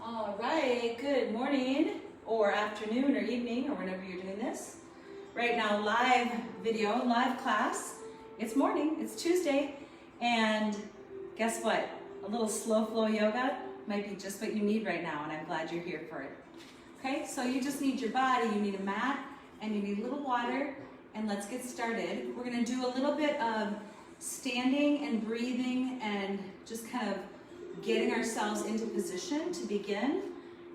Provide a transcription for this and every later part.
All right, good morning or afternoon or evening or whenever you're doing this. Right now, live video, live class. It's morning, it's Tuesday, and guess what? A little slow flow yoga might be just what you need right now, and I'm glad you're here for it. Okay, so you just need your body, you need a mat, and you need a little water, and let's get started. We're gonna do a little bit of standing and breathing and just kind of getting ourselves into position to begin,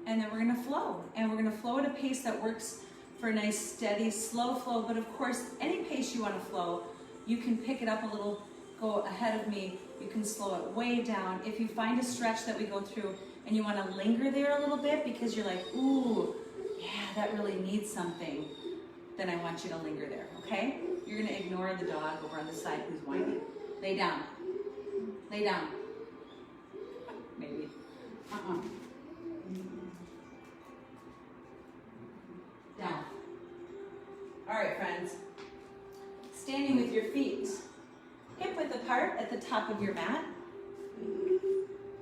and then we're gonna flow. And we're gonna flow at a pace that works for a nice, steady, slow flow, but of course, any pace you wanna flow, you can pick it up a little, go ahead of me, you can slow it way down. If you find a stretch that we go through and you wanna linger there a little bit because you're like, ooh, yeah, that really needs something, then I want you to linger there, okay? You're gonna ignore the dog over on the side who's whining. Lay down, lay down. Maybe. Down. All right, friends. Standing with your feet hip width apart at the top of your mat.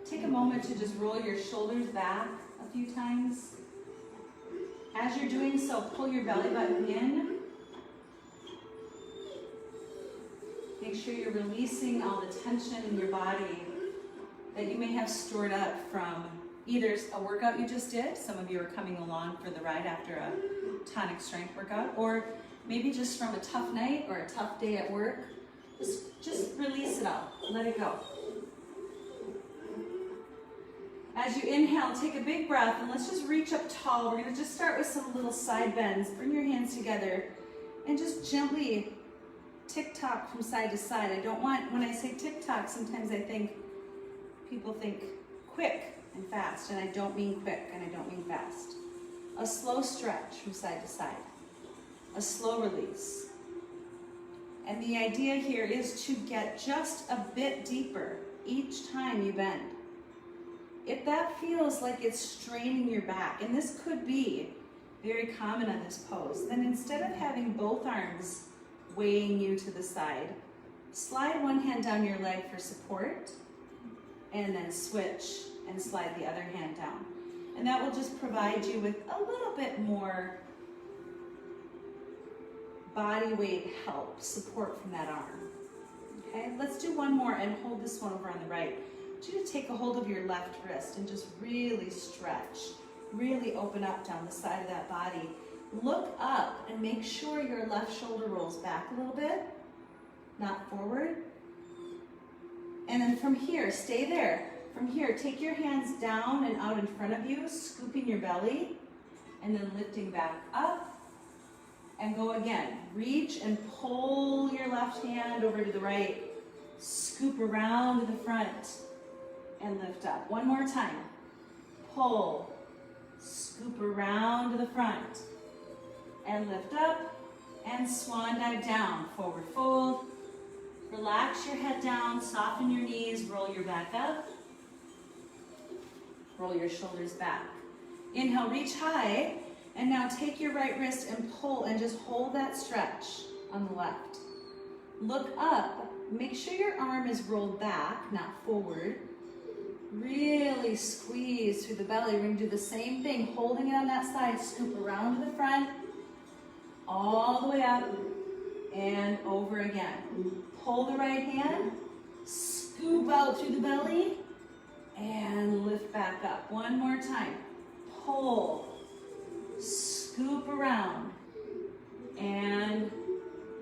Take a moment to just roll your shoulders back a few times. As you're doing so, pull your belly button in. Make sure you're releasing all the tension in your body that you may have stored up from either a workout you just did, some of you are coming along for the ride after a tonic strength workout, or maybe just from a tough night or a tough day at work. Just release it all, let it go. As you inhale, take a big breath and let's just reach up tall. We're gonna just start with some little side bends. Bring your hands together and just gently tick-tock from side to side. I don't want, when I say tick-tock, sometimes I think people think quick and fast, and I don't mean quick and I don't mean fast. A slow stretch from side to side, a slow release. And the idea here is to get just a bit deeper each time you bend. If that feels like it's straining your back, and this could be very common on this pose, then instead of having both arms weighing you to the side, slide one hand down your leg for support, and then switch and slide the other hand down. And that will just provide you with a little bit more body weight help, support from that arm. Okay, let's do one more and hold this one over on the right. I want you to take a hold of your left wrist and just really stretch, really open up down the side of that body. Look up and make sure your left shoulder rolls back a little bit, not forward. And then from here, stay there. From here, take your hands down and out in front of you, scooping your belly, and then lifting back up. And go again. Reach and pull your left hand over to the right. Scoop around to the front and lift up. One more time. Pull, scoop around to the front and lift up and swan dive down. Forward fold. Relax your head down, soften your knees, roll your back up. Roll your shoulders back. Inhale, reach high, and now take your right wrist and pull and just hold that stretch on the left. Look up, make sure your arm is rolled back, not forward. Really squeeze through the belly. We're gonna do the same thing, holding it on that side, scoop around to the front, all the way up, and over again. Pull the right hand, scoop out through the belly, and lift back up. One more time. Pull, scoop around, and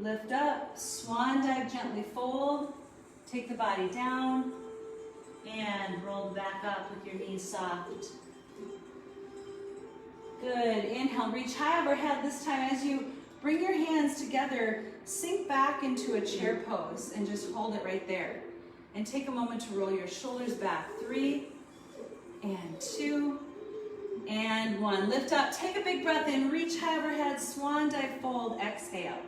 lift up. Swan dive, gently fold. Take the body down, and roll back up with your knees soft. Good. Inhale, reach high overhead. This time as you bring your hands together, sink back into a chair pose and just hold it right there. And take a moment to roll your shoulders back. 3, and 2, and 1. Lift up, take a big breath in, reach high overhead, swan dive fold, exhale.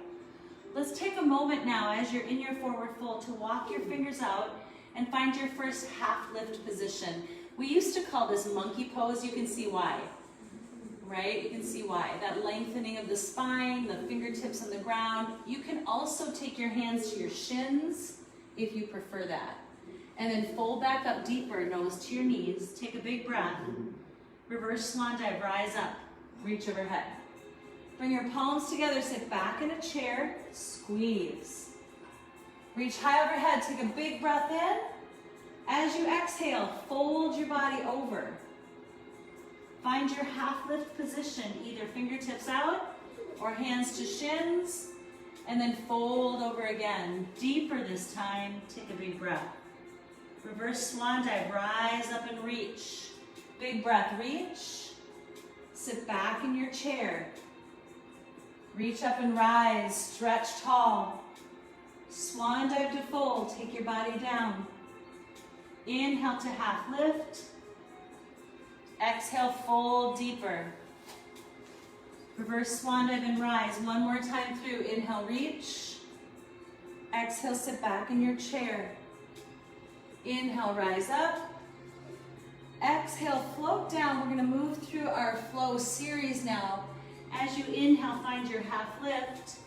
Let's take a moment now as you're in your forward fold to walk your fingers out and find your first half lift position. We used to call this monkey pose. You can see why. Right? You can see why. That lengthening of the spine, the fingertips on the ground. You can also take your hands to your shins if you prefer that. And then fold back up deeper, nose to your knees. Take a big breath. Reverse swan dive, rise up, reach overhead. Bring your palms together, sit back in a chair, squeeze. Reach high overhead, take a big breath in. As you exhale, fold your body over. Find your half lift position, either fingertips out or hands to shins, and then fold over again. Deeper this time, take a big breath. Reverse swan dive, rise up and reach. Big breath, reach. Sit back in your chair. Reach up and rise, stretch tall. Swan dive to fold, take your body down. Inhale to half lift. Exhale, fold deeper. Reverse swan dive and rise. One more time through. Inhale, reach. Exhale, sit back in your chair. Inhale, rise up. Exhale, float down. We're going to move through our flow series now. As you inhale, find your half lift.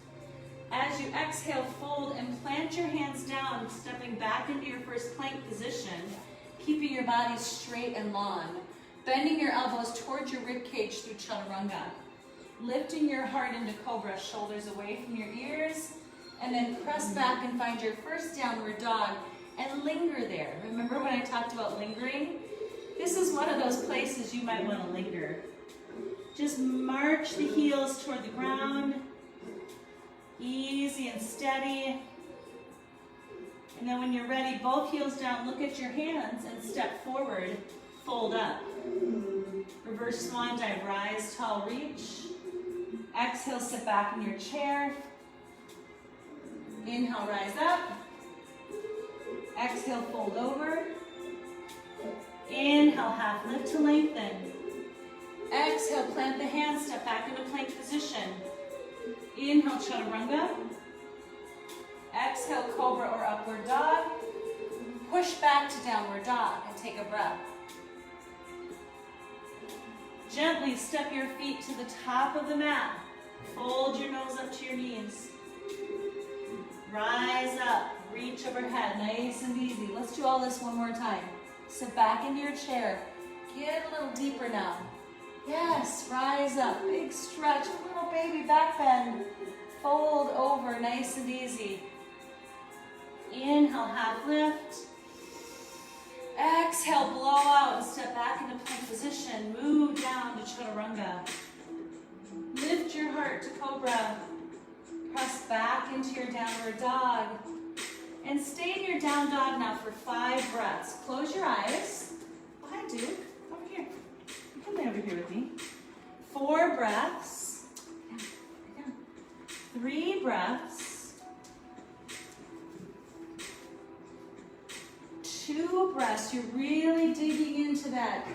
As you exhale, fold and plant your hands down, stepping back into your first plank position, keeping your body straight and long. Bending your elbows towards your rib cage through chaturanga. Lifting your heart into cobra, shoulders away from your ears, and then press back and find your first downward dog and linger there. Remember when I talked about lingering? This is one of those places you might want to linger. Just march the heels toward the ground, easy and steady. And then when you're ready, both heels down, look at your hands and step forward, fold up. Reverse swan dive, rise tall, reach. Exhale, sit back in your chair. Inhale, rise up. Exhale, fold over. Inhale, half lift to lengthen. Exhale, plant the hands, step back into plank position. Inhale, chaturanga. Exhale, cobra or upward dog. Push back to downward dog and take a breath. Gently step your feet to the top of the mat. Fold your nose up to your knees. Rise up, reach overhead, nice and easy. Let's do all this one more time. Sit back into your chair. Get a little deeper now. Yes, rise up, big stretch, a little baby back bend. Fold over, nice and easy. Inhale, half lift. Exhale, blow out and step back into plank position. Move down to chaturanga. Lift your heart to cobra. Press back into your downward dog. And stay in your down dog now for 5 breaths. Close your eyes. Oh, hi, Duke. Over here. You come over here with me. 4 breaths. 3 breaths. 2 breaths. You're really digging into that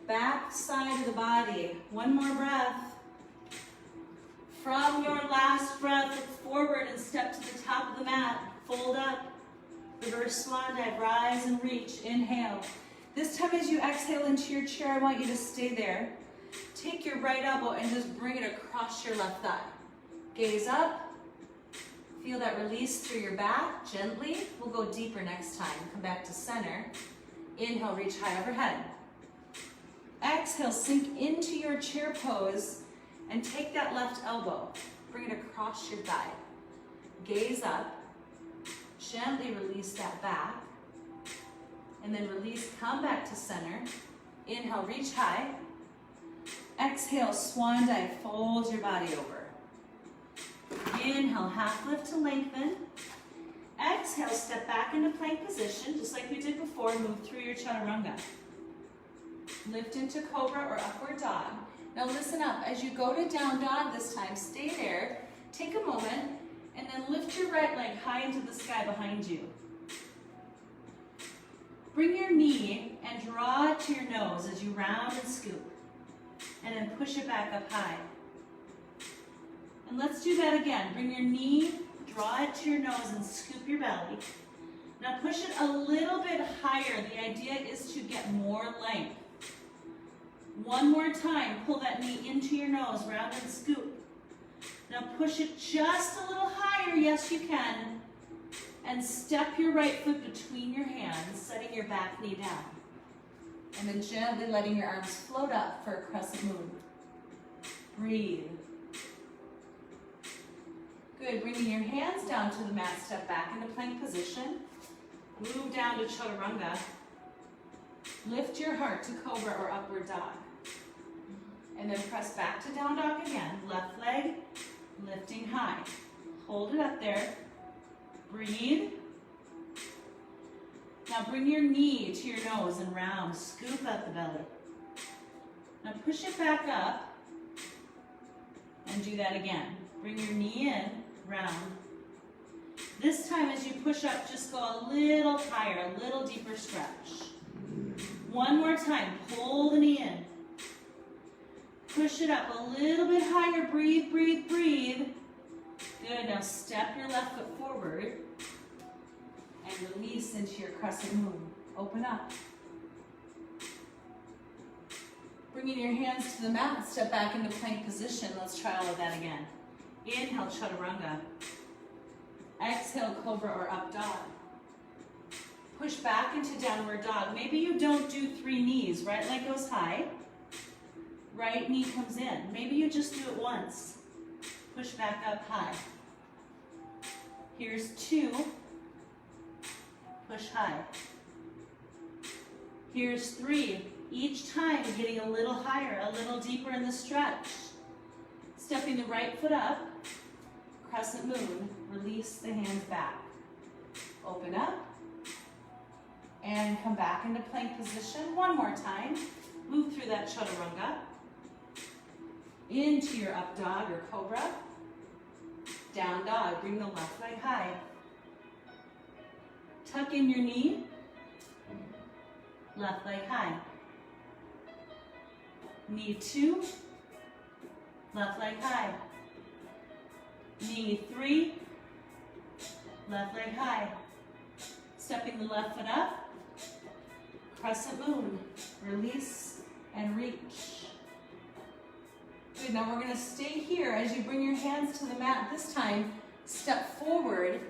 back side of the body. 1 more breath. From your last breath, look forward and step to the top of the mat. Fold up. Reverse swan dive, rise and reach. Inhale. This time as you exhale into your chair, I want you to stay there. Take your right elbow and just bring it across your left thigh. Gaze up. Feel that release through your back, gently. We'll go deeper next time. Come back to center. Inhale, reach high overhead. Exhale, sink into your chair pose and take that left elbow. Bring it across your thigh. Gaze up. Gently release that back. And then release, come back to center. Inhale, reach high. Exhale, swan dive, fold your body over. Inhale, half lift to lengthen. Exhale, step back into plank position, just like we did before. Move through your chaturanga. Lift into cobra or upward dog. Now listen up. As you go to down dog this time, stay there. Take a moment and then lift your right leg high into the sky behind you. Bring your knee and draw it to your nose as you round and scoop. And then push it back up high. And let's do that again. Bring your knee, draw it to your nose and scoop your belly. Now push it a little bit higher. The idea is to get more length. 1 more time. Pull that knee into your nose, round and scoop. Now push it just a little higher. Yes, you can. And step your right foot between your hands, setting your back knee down. And then gently letting your arms float up for a crescent moon. Breathe. Good, bringing your hands down to the mat, step back into plank position. Move down to chaturanga. Lift your heart to cobra or upward dog. And then press back to down dog again. Left leg, lifting high. Hold it up there. Breathe. Now bring your knee to your nose and round. Scoop out the belly. Now push it back up. And do that again. Bring your knee in, round. This time as you push up, just go a little higher, a little deeper stretch. One more time, pull the knee in. Push it up a little bit higher, breathe, breathe, breathe. Good, now step your left foot forward and release into your crescent moon. Open up. Bringing your hands to the mat, step back into plank position. Let's try all of that again. Inhale, chaturanga. Exhale, cobra or up dog. Push back into downward dog. Maybe you don't do 3 knees. Right leg goes high. Right knee comes in. Maybe you just do it once. Push back up high. Here's 2. Push high. Here's 3. Each time getting a little higher, a little deeper in the stretch. Stepping the right foot up. Crescent moon. Release the hands back. Open up. And come back into plank position. One more time. Move through that chaturanga. Into your up dog or cobra. Down dog. Bring the left leg high. Tuck in your knee. Left leg high. Knee 2. Left leg high. Knee 3. Left leg high. Stepping the left foot up. Crescent moon. Release and reach. Good, now we're going to stay here as you bring your hands to the mat. This time, step forward,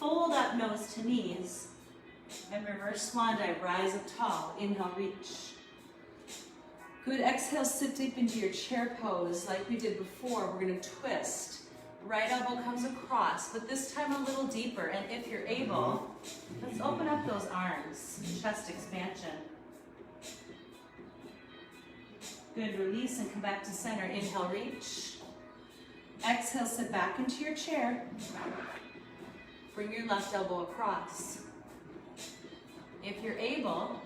fold up nose to knees, and reverse swan dive, rise up tall. Inhale, reach. Good, exhale, sit deep into your chair pose like we did before. We're going to twist. Right elbow comes across, but this time a little deeper. And if you're able, let's open up those arms, chest expansion. Good, release and come back to center. Inhale, reach. Exhale, sit back into your chair. Bring your left elbow across. If you're able,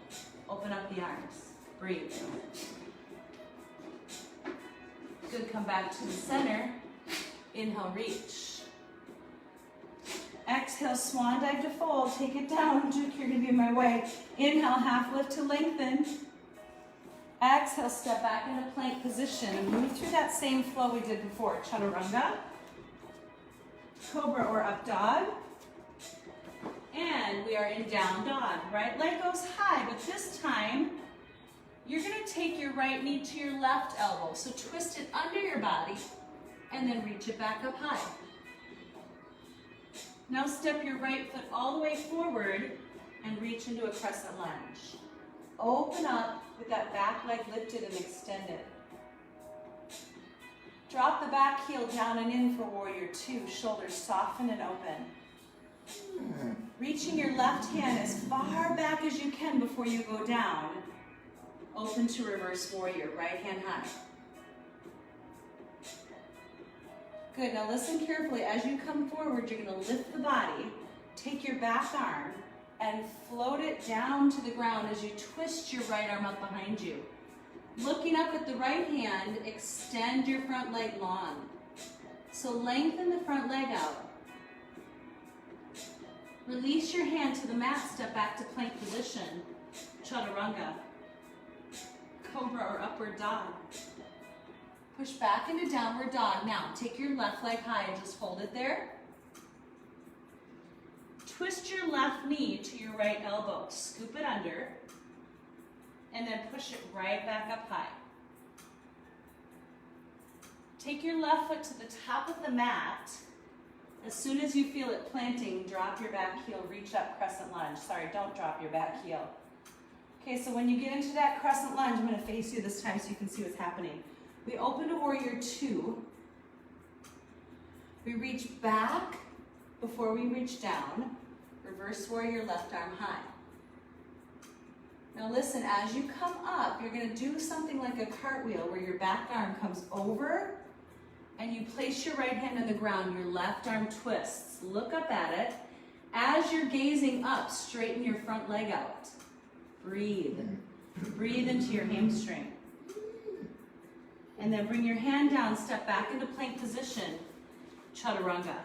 open up the arms. Breathe. Good, come back to the center. Inhale, reach. Exhale, swan dive to fold. Take it down. Duke, you're going to be in my way. Inhale, half lift to lengthen. Exhale, step back into plank position and move through that same flow we did before. Chaturanga, cobra or up dog. And we are in down dog. Right leg goes high, but this time you're going to take your right knee to your left elbow. So twist it under your body and then reach it back up high. Now step your right foot all the way forward and reach into a crescent lunge. Open up with that back leg lifted and extended. Drop the back heel down and in for warrior 2. Shoulders soften and open. Reaching your left hand as far back as you can before you go down. Open to reverse warrior, right hand high. Good, now listen carefully. As you come forward, you're going to lift the body, take your back arm, and float it down to the ground as you twist your right arm up behind you. Looking up at the right hand, extend your front leg long. So lengthen the front leg out. Release your hand to the mat, step back to plank position. Chaturanga, cobra or upward dog. Push back into downward dog. Now, take your left leg high and just hold it there. Twist your left knee to your right elbow. Scoop it under. And then push it right back up high. Take your left foot to the top of the mat. As soon as you feel it planting, drop your back heel, reach up, crescent lunge. Sorry, don't drop your back heel. Okay, so when you get into that crescent lunge, I'm going to face you this time so you can see what's happening. We open to warrior two. We reach back before we reach down. Reverse warrior, left arm high. Now listen, as you come up, you're going to do something like a cartwheel where your back arm comes over and you place your right hand on the ground. Your left arm twists. Look up at it. As you're gazing up, straighten your front leg out. Breathe. Breathe into your hamstring. And then bring your hand down, step back into plank position. Chaturanga.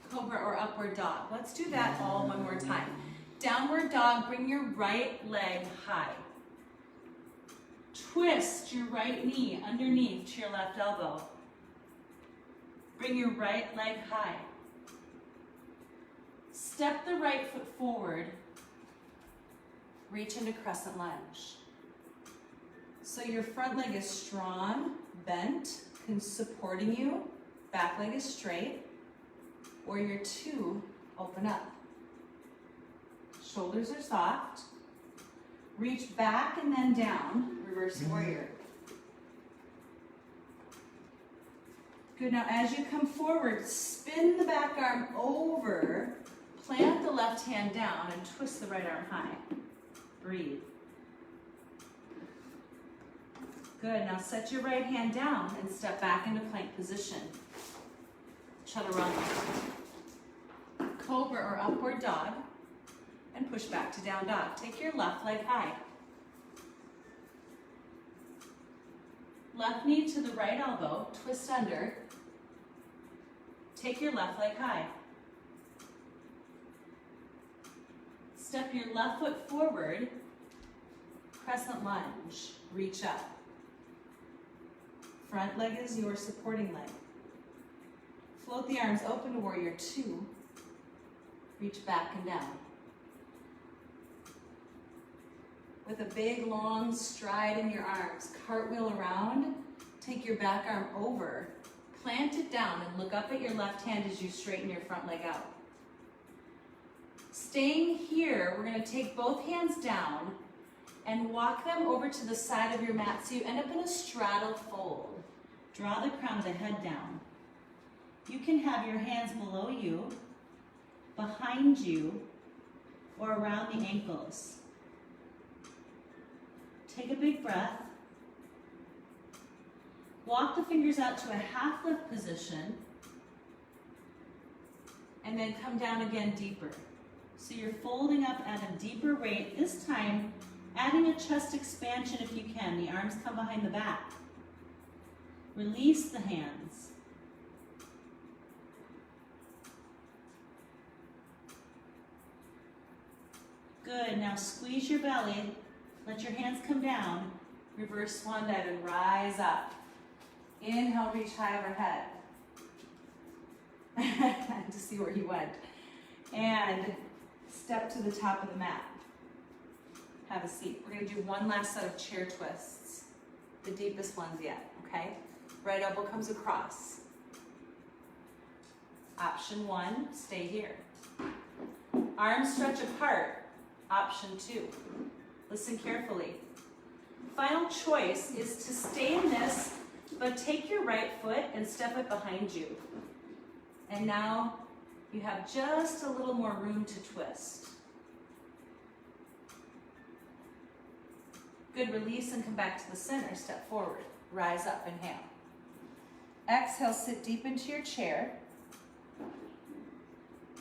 Cobra or upward dog. Let's do that all one more time. Downward dog, bring your right leg high. Twist your right knee underneath to your left elbow. Bring your right leg high. Step the right foot forward. Reach into crescent lunge. So your front leg is strong, bent, supporting you. Back leg is straight. Warrior two, open up. Shoulders are soft. Reach back and then down. Reverse warrior. Good, now as you come forward, spin the back arm over, plant the left hand down, and twist the right arm high. Breathe. Good, now set your right hand down and step back into plank position. Chaturanga. Cobra or upward dog, and push back to down dog. Take your left leg high. Left knee to the right elbow, twist under. Take your left leg high. Step your left foot forward, crescent lunge, reach up. Front leg is your supporting leg. Float the arms open to warrior two. Reach back and down. With a big long stride in your arms, cartwheel around, take your back arm over, plant it down and look up at your left hand as you straighten your front leg out. Staying here, we're going to take both hands down and walk them over to the side of your mat so you end up in a straddle fold. Draw the crown of the head down. You can have your hands below you, behind you, or around the ankles. Take a big breath. Walk the fingers out to a half lift position, and then come down again deeper. So you're folding up at a deeper rate, this time adding a chest expansion if you can. The arms come behind the back. Release the hands. Good, now squeeze your belly, let your hands come down, reverse swan dive and rise up. Inhale, reach high overhead. To see where you went. And step to the top of the mat. Have a seat. We're gonna do one last set of chair twists. The deepest ones yet, okay? Right elbow comes across. Option one, stay here. Arms stretch apart. Option two. Listen carefully. Final choice is to stay in this, but take your right foot and step it behind you. And now you have just a little more room to twist. Good, release and come back to the center. Step forward. Rise up, inhale. Exhale, sit deep into your chair.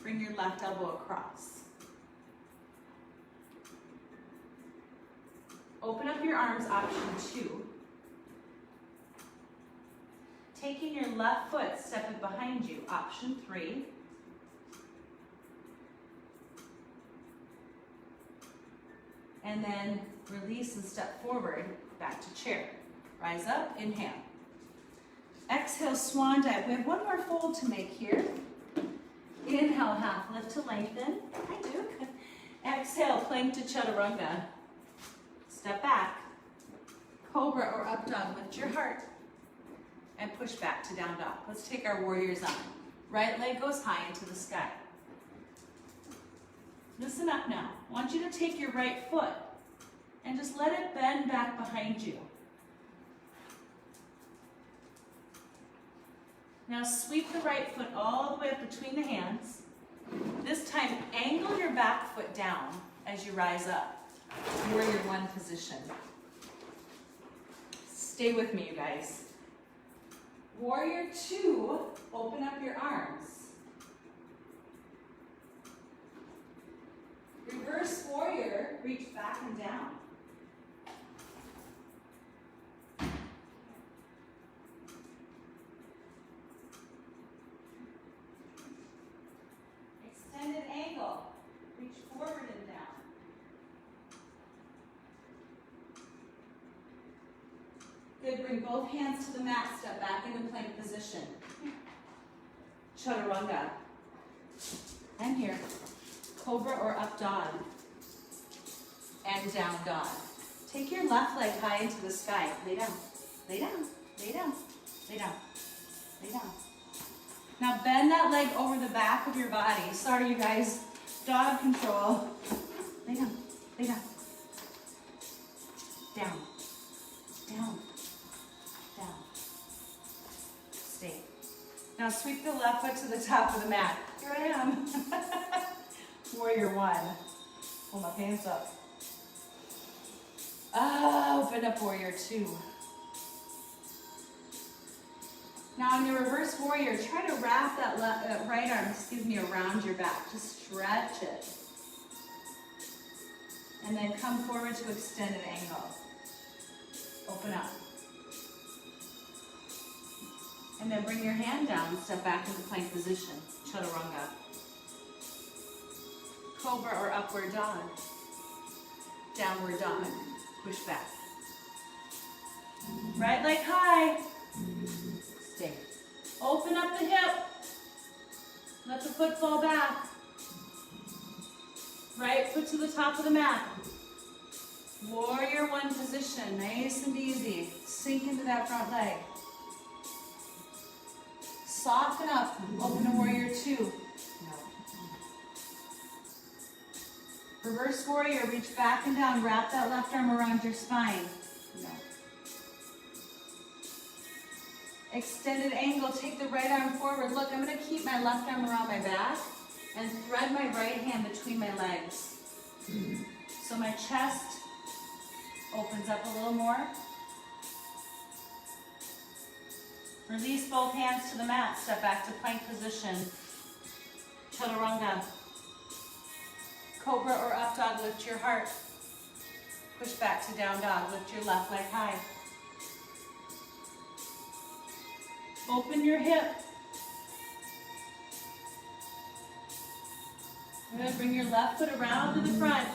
Bring your left elbow across. Open up your arms, option two. Taking your left foot, step it behind you, option three. And then release and step forward, back to chair. Rise up, inhale. Exhale, swan dive. We have one more fold to make here. Inhale, half lift to lengthen. I do. Exhale, plank to chaturanga. Step back. Cobra or up dog, lift your heart. And push back to down dog. Let's take our warriors on. Right leg goes high into the sky. Listen up now. I want you to take your right foot and just let it bend back behind you. Now sweep the right foot all the way up between the hands. This time, angle your back foot down as you rise up. Warrior one position. Stay with me, you guys. Warrior two, open up your arms. Reverse warrior, reach back and down. Extended angle, reach forward and down. Good, bring both hands to the mat, step back into plank position. Chaturanga. I'm here. Cobra or up dog. And down dog. Take your left leg high into the sky. Lay down, lay down, lay down, lay down, lay down. Now bend that leg over the back of your body. Sorry, you guys. Dog control. Lay down, lay down. Down, down, down. Stay. Now sweep the left foot to the top of the mat. Here I am. Warrior one. Pull my pants up. Open up warrior two. Now in your reverse warrior, try to wrap that right arm, around your back. Just stretch it. And then come forward to extended angle. Open up. And then bring your hand down, step back into plank position. Chaturanga. Cobra or upward dog. Downward dog. Push back. Right leg high. Stay. Open up the hip. Let the foot fall back. Right foot to the top of the mat. Warrior one position. Nice and easy. Sink into that front leg. Soften up. Open to warrior two. Reverse warrior, reach back and down. Wrap that left arm around your spine. No. Extended angle, take the right arm forward. Look, I'm going to keep my left arm around my back and thread my right hand between my legs. So my chest opens up a little more. Release both hands to the mat. Step back to plank position. Chaturanga. Cobra or up dog, lift your heart. Push back to down dog, lift your left leg high. Open your hip. Good, bring your left foot around to the front.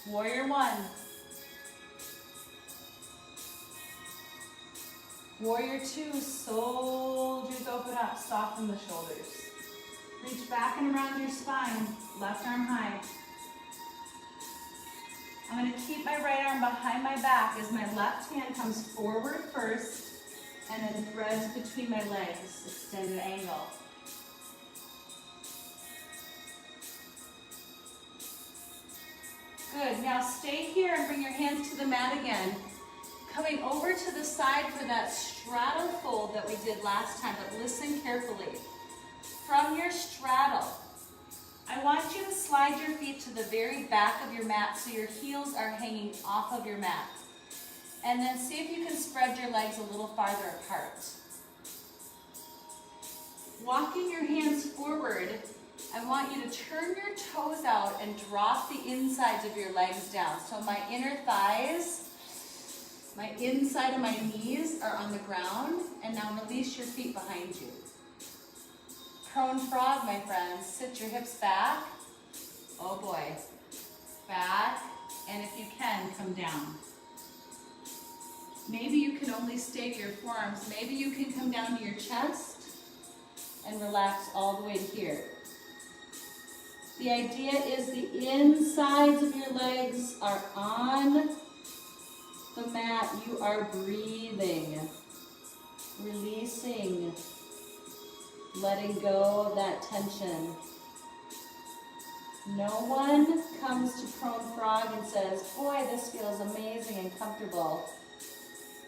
Warrior one. Warrior two, soldiers open up, soften the shoulders. Reach back and around your spine, left arm high. I'm going to keep my right arm behind my back as my left hand comes forward first and then threads between my legs, extended angle. Good, now stay here and bring your hands to the mat again. Coming over to the side for that straddle fold that we did last time, but listen carefully. From your straddle, I want you to slide your feet to the very back of your mat so your heels are hanging off of your mat. And then see if you can spread your legs a little farther apart. Walking your hands forward, I want you to turn your toes out and drop the insides of your legs down. So my inner thighs, my inside of my knees are on the ground, and now release your feet behind you. Prone frog, my friends. Sit your hips back. Oh boy. Back, and if you can, come down. Maybe you can only stay to your forearms. Maybe you can come down to your chest and relax all the way to here. The idea is the insides of your legs are on the mat. You are breathing, releasing, letting go of that tension. No one comes to prone frog and says, boy, this feels amazing and comfortable.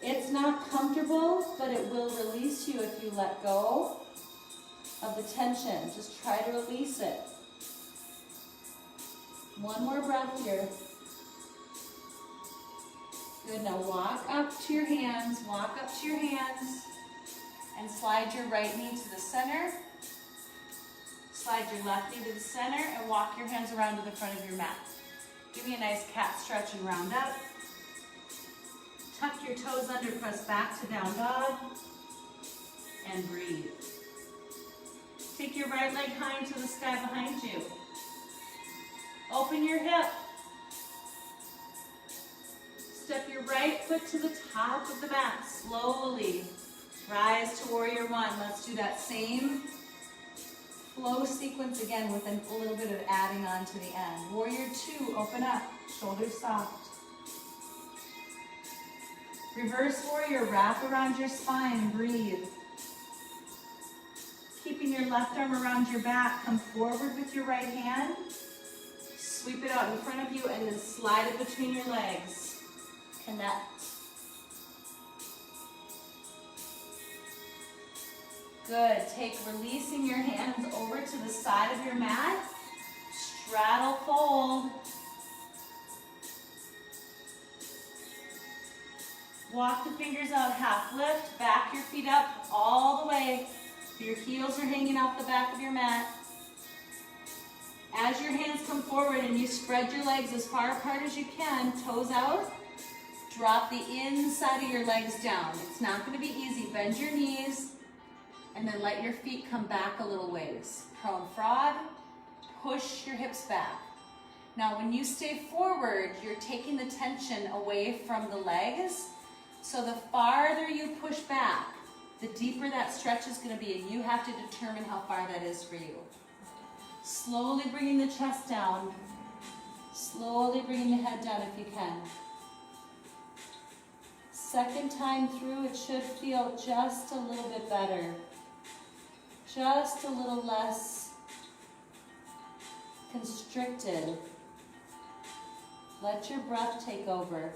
It's not comfortable, but it will release you if you let go of the tension. Just try to release it. One more breath here. Good, now walk up to your hands, and slide your right knee to the center. Slide your left knee to the center and walk your hands around to the front of your mat. Give me a nice cat stretch and round up. Tuck your toes under, press back to down dog, and breathe. Take your right leg high into the sky behind you. Open your hip. Step your right foot to the top of the mat. Slowly rise to warrior one. Let's do that same flow sequence again with a little bit of adding on to the end. Warrior two, open up, shoulders soft. Reverse warrior, wrap around your spine, breathe. Keeping your left arm around your back, come forward with your right hand. Sweep it out in front of you and then slide it between your legs. Connect. Good. Take releasing your hands over to the side of your mat. Straddle fold. Walk the fingers out, half lift. Back your feet up all the way. Your heels are hanging off the back of your mat. As your hands come forward and you spread your legs as far apart as you can, toes out, drop the inside of your legs down. It's not going to be easy. Bend your knees and then let your feet come back a little ways. Prone frog, push your hips back. Now when you stay forward, you're taking the tension away from the legs. So the farther you push back, the deeper that stretch is going to be, and you have to determine how far that is for you. Slowly bringing the chest down. Slowly bringing the head down if you can. Second time through, it should feel just a little bit better. Just a little less constricted. Let your breath take over.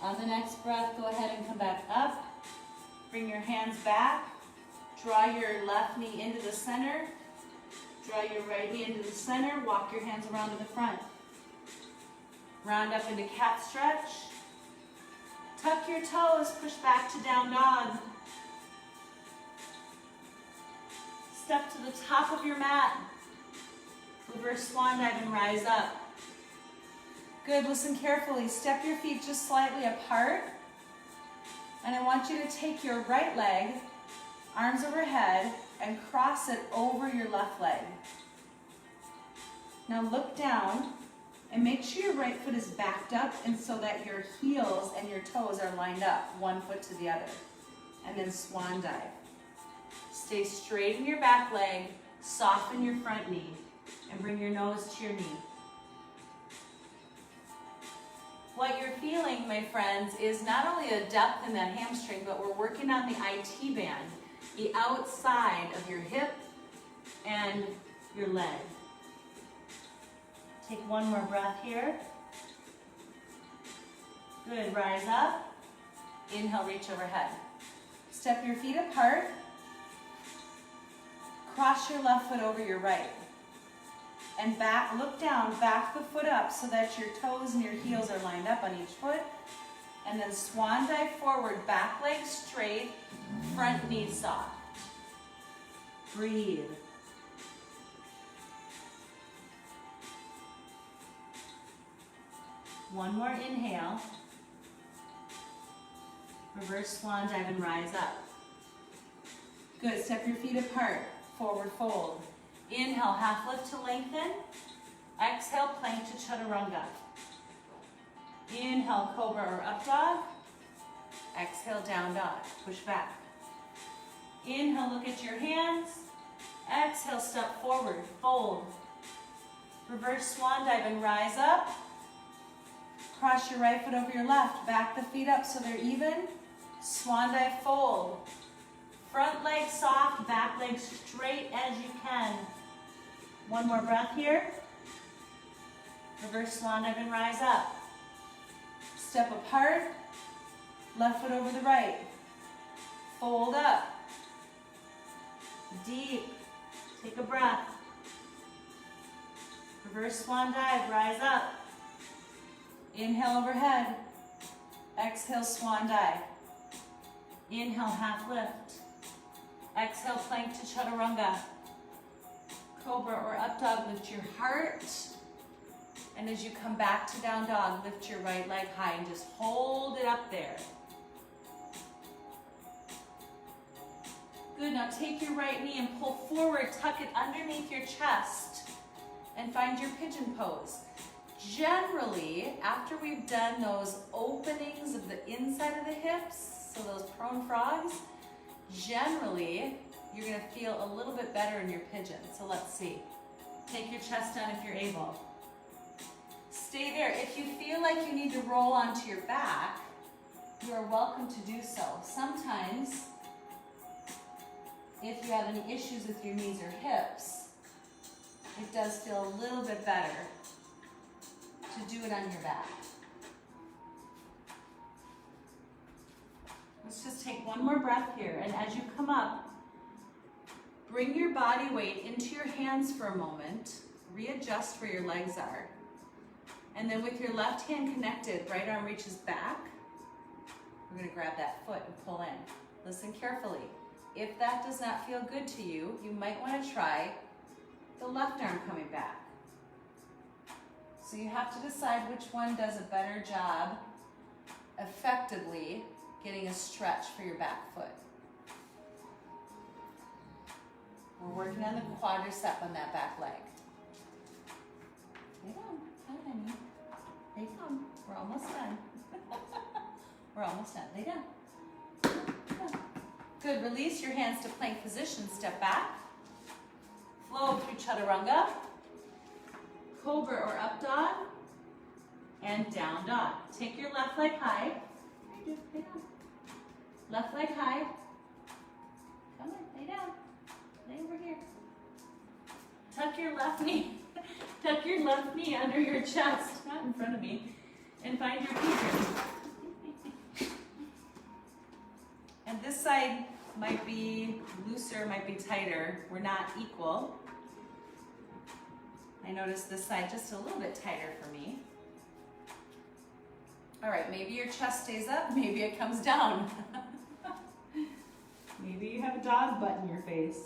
On the next breath, go ahead and come back up. Bring your hands back. Draw your left knee into the center. Draw your right knee into the center. Walk your hands around to the front. Round up into cat stretch. Tuck your toes. Push back to down dog. Step to the top of your mat. Reverse swan dive and rise up. Good, listen carefully. Step your feet just slightly apart. And I want you to take your right leg, arms overhead, and cross it over your left leg. Now look down and make sure your right foot is backed up and so that your heels and your toes are lined up, one foot to the other. And then swan dive. Stay straight in your back leg, soften your front knee, and bring your nose to your knee. What you're feeling, my friends, is not only a depth in that hamstring, but we're working on the IT band, the outside of your hip and your leg. Take one more breath here. Good, rise up. Inhale, reach overhead. Step your feet apart. Cross your left foot over your right. And back, look down, back the foot up so that your toes and your heels are lined up on each foot. And then swan dive forward, back leg straight, front knee soft. Breathe. One more inhale. Reverse swan dive and rise up. Good, step your feet apart, forward fold. Inhale, half lift to lengthen. Exhale, plank to chaturanga. Inhale, cobra or up dog. Exhale, down dog. Push back. Inhale, look at your hands. Exhale, step forward, fold. Reverse swan dive and rise up. Cross your right foot over your left. Back the feet up so they're even. Swan dive fold. Front leg soft, back leg straight as you can. One more breath here. Reverse swan dive and rise up. Step apart, left foot over the right. Fold up. Deep. Take a breath. Reverse swan dive, rise up. Inhale overhead. Exhale, swan dive. Inhale, half lift. Exhale, plank to chaturanga. Cobra or up dog, lift your heart. And as you come back to down dog, lift your right leg high and just hold it up there. Good, now take your right knee and pull forward, tuck it underneath your chest, and find your pigeon pose. Generally, after we've done those openings of the inside of the hips, so those prone frogs, generally, you're gonna feel a little bit better in your pigeon. So let's see. Take your chest down if you're able. Stay there. If you feel like you need to roll onto your back, you are welcome to do so. Sometimes, if you have any issues with your knees or hips, it does feel a little bit better to do it on your back. Let's just take one more breath here, and as you come up, bring your body weight into your hands for a moment, readjust where your legs are, and then with your left hand connected, right arm reaches back, we're going to grab that foot and pull in. Listen carefully. If that does not feel good to you, you might want to try the left arm coming back. So you have to decide which one does a better job effectively getting a stretch for your back foot. We're working on the quadricep on that back leg. Lay down, honey. Lay down. We're almost done. We're almost done. Lay down. Good. Release your hands to plank position. Step back. Flow through chaturanga, cobra or up dog, and down dog. Take your left leg high. Lay down. Left leg high. Come on, lay down. Lay over here. Tuck your left knee. Tuck your left knee under your chest, not in front of me, and find your pigeon. And this side might be looser, might be tighter. We're not equal. I notice this side just a little bit tighter for me. All right, maybe your chest stays up, maybe it comes down. Maybe you have a dog butt in your face.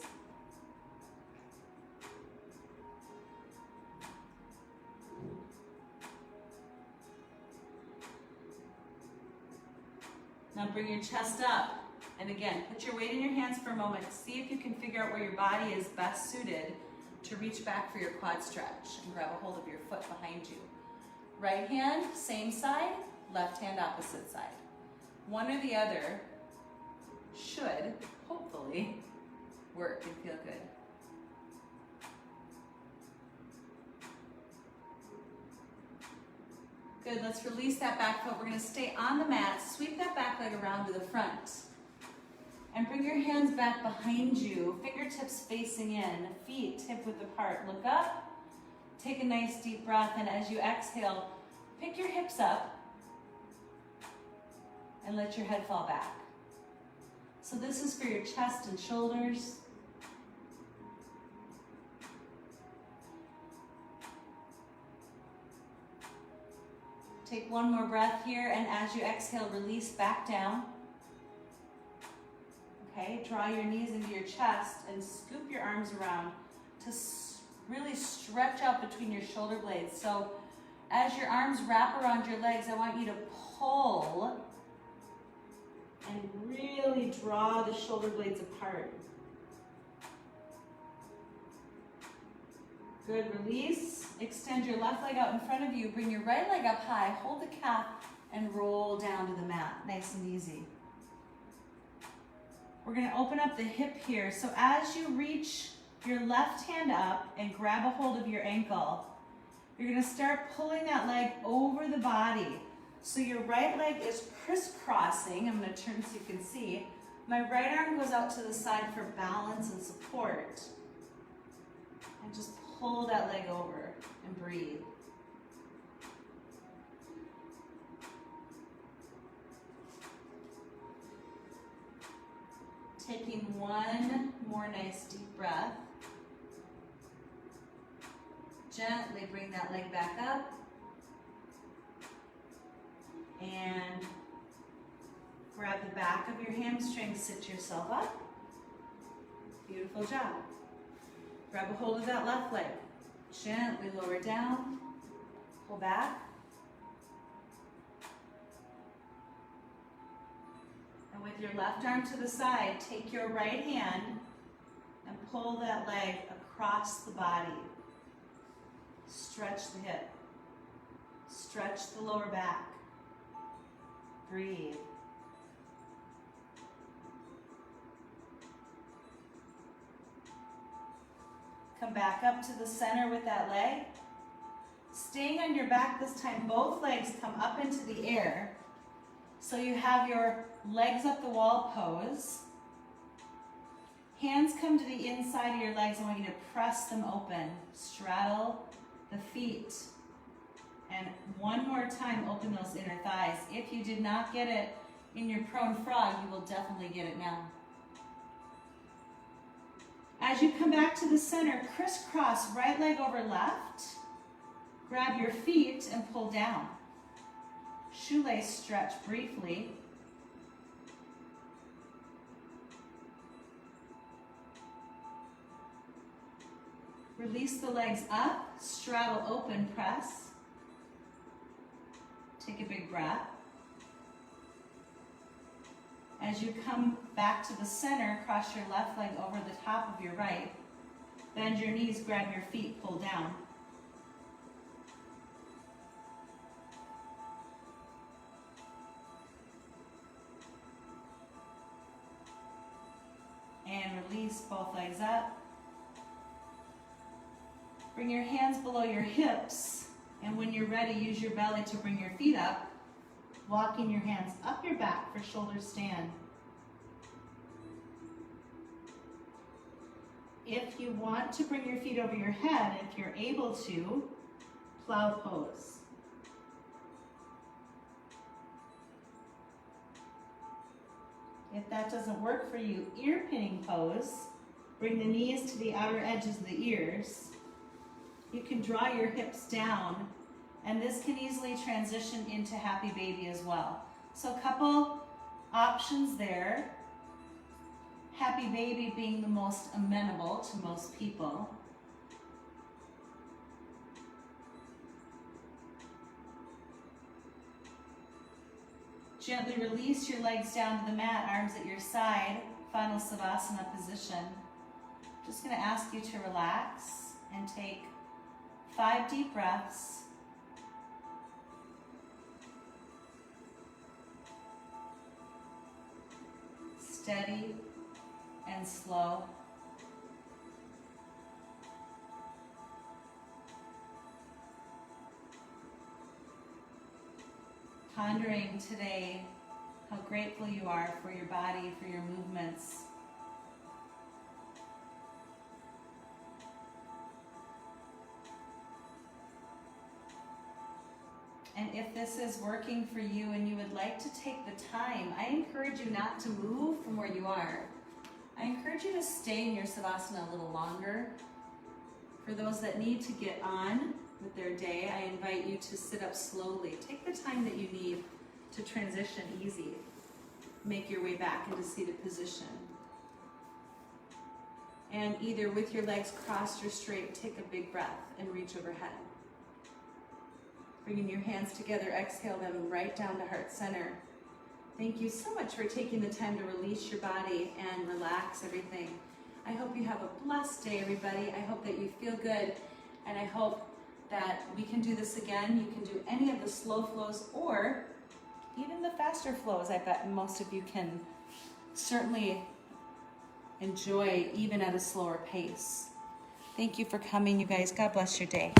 Now bring your chest up. And again, put your weight in your hands for a moment. See if you can figure out where your body is best suited to reach back for your quad stretch and grab a hold of your foot behind you. Right hand, same side, left hand, opposite side. One or the other should, hopefully, work and feel good. Good, let's release that back foot. We're gonna stay on the mat, sweep that back leg around to the front. And bring your hands back behind you, fingertips facing in, feet hip-width apart. Look up, take a nice deep breath, and as you exhale, pick your hips up and let your head fall back. So this is for your chest and shoulders. Take one more breath here, and as you exhale, release back down. Okay, draw your knees into your chest and scoop your arms around to really stretch out between your shoulder blades. So as your arms wrap around your legs, I want you to pull and really draw the shoulder blades apart. Good, release. Extend your left leg out in front of you. Bring your right leg up high. Hold the calf and roll down to the mat. Nice and easy. We're going to open up the hip here. So as you reach your left hand up and grab a hold of your ankle, you're going to start pulling that leg over the body. So your right leg is crisscrossing. I'm going to turn so you can see. My right arm goes out to the side for balance and support. And just pull that leg over and breathe. Taking one more nice deep breath. Gently bring that leg back up. And grab the back of your hamstrings, sit yourself up. Beautiful job. Grab a hold of that left leg. Gently lower down, pull back. And with your left arm to the side, take your right hand and pull that leg across the body. Stretch the hip. Stretch the lower back. Breathe. Come back up to the center with that leg. Staying on your back this time, both legs come up into the air. So you have your legs up the wall pose. Hands come to the inside of your legs. I want you to press them open. Straddle the feet. And one more time, open those inner thighs. If you did not get it in your prone frog, you will definitely get it now. As you come back to the center, crisscross right leg over left. Grab your feet and pull down. Shoelace stretch briefly. Release the legs up, straddle open, press. Take a big breath. As you come back to the center, cross your left leg over the top of your right. Bend your knees, grab your feet, pull down. And release both legs up. Bring your hands below your hips. And when you're ready, use your belly to bring your feet up, walking your hands up your back for shoulder stand. If you want to bring your feet over your head, if you're able to, plow pose. If that doesn't work for you, ear pinning pose. Bring the knees to the outer edges of the ears. You can draw your hips down, and this can easily transition into happy baby as well. So a couple options there. Happy baby being the most amenable to most people. Gently release your legs down to the mat, arms at your side, final Savasana position. Just going to ask you to relax and take 5 deep breaths. Steady and slow. Pondering today how grateful you are for your body, for your movements. And if this is working for you and you would like to take the time, I encourage you not to move from where you are. I encourage you to stay in your Savasana a little longer. For those that need to get on with their day, I invite you to sit up slowly. Take the time that you need to transition easy. Make your way back into seated position. And either with your legs crossed or straight, take a big breath and reach overhead. Bringing your hands together, exhale them right down to heart center. Thank you so much for taking the time to release your body and relax everything. I hope you have a blessed day, everybody. I hope that you feel good, and I hope that we can do this again. You can do any of the slow flows or even the faster flows. I bet most of you can certainly enjoy even at a slower pace. Thank you for coming, you guys. God bless your day.